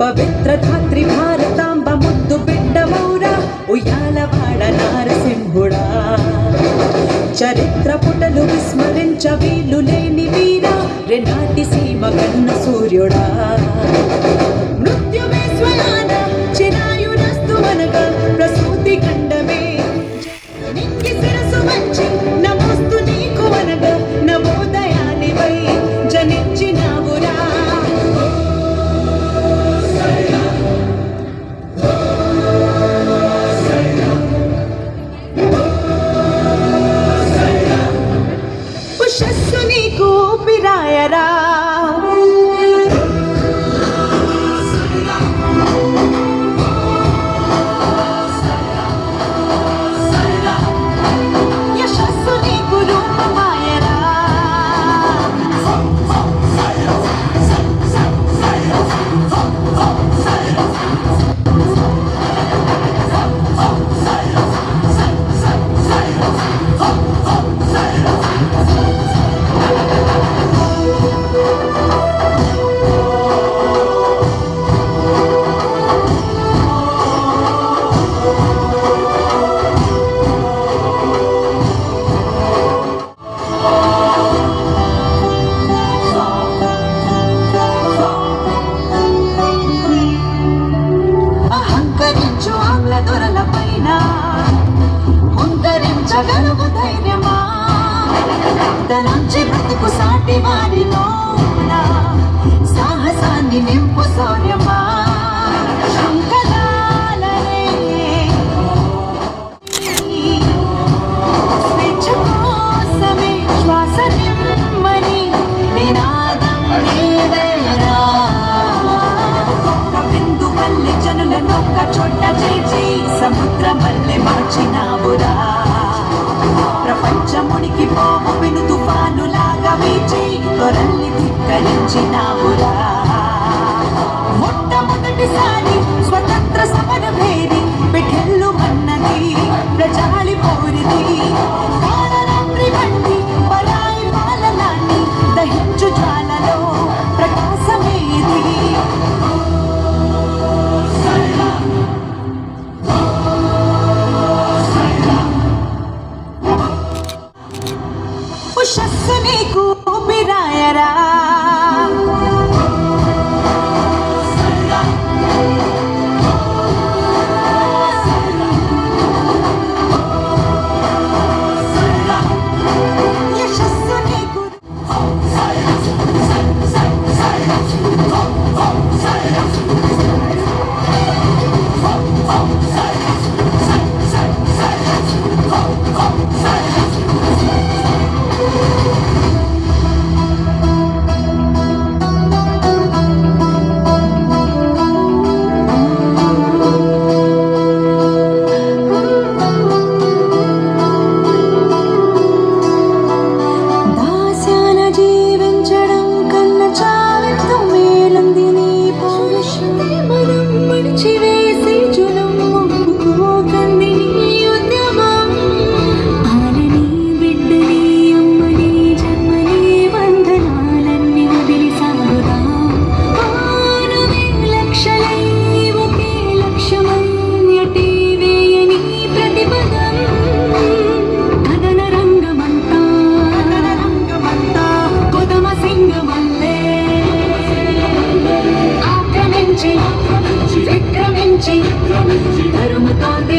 పవిత్ర ధాత్రి భారతాంబ ముద్దు బిడ్డమౌరా ఉయ్యాలవాడ నారసింహుడా. చరిత్ర పుటలు విస్మరించ వీలు లేని వీరా రెనాటి సీమ కన్న సూర్యుడా. మృత్యువే స్వయాన చిరాయురస్తు అనగా ప్రసూతి ఖండమే నిక్కి శిరసు వంచి నమోస్తు నీకు అనగా నవోదయానివై జనించినావురా. ఉషస్సు నీకు ఊపిరాయరా. యశస్సు నీకు రూపమాయరా. అహంకరించు ఆంగ్ల దొరల పైన కుందరించగలుగు ధైర్యమా. నుంచి బ్రతుకు సాటి వారిలోన సాహసాన్ని నింపు శౌర్యమా. శంకరాలనే స్వేచ్ఛ కోసమే శ్వాస నిమ్మని నినాదం నీవేరా. బిందు పల్లె జనులనొక్క చోట చేర్చి సముద్రమల్లె మార్చినావురా. ప్రపంచమునికి పోవు పెను తుఫానులాగా వీచి తొరల్ని ధిక్కరించినావురా. మొట్టమొదటిసారి స్వతంత్ర సమర భేరి పిఠెల్లు మన్నది ప్రజాలి పోరిది. కాళరాత్రి వంటి పరాయి పాలనాన్ని దహించు జ్వాలలో ప్రకాశమేది. ఉషస్సు నీకు ఊపిరాయరా. యశస్సు నీకు విక్రమించి తరుముతోంది